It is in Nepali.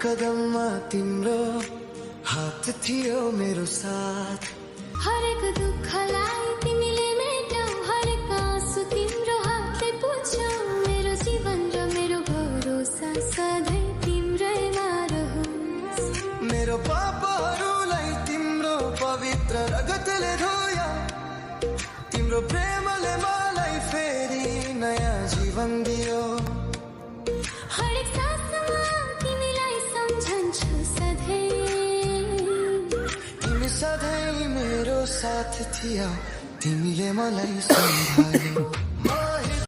कदममा तिम्रो हात थियो मेरो साथ। हरेक दुःखलाई तिमीले मेटाऊ, हरेक आँसु तिम्रो हातले पुछ्यौ। मेरो जीवन र मेरो भरोसा सधैँ तिम्रैमा रहोस्। मेरो पापहरूलाई तिम्रो पवित्र रगतले धोयो, तिम्रो प्रेमले मलाई फेरि नयाँ जीवन दियो। हरेक सासमा तिमीलाई सम्झन्छु सधैँ, तिमी सधैँ मेरो साथ थियौ, तिमीले मलाई सम्हाल्यौ।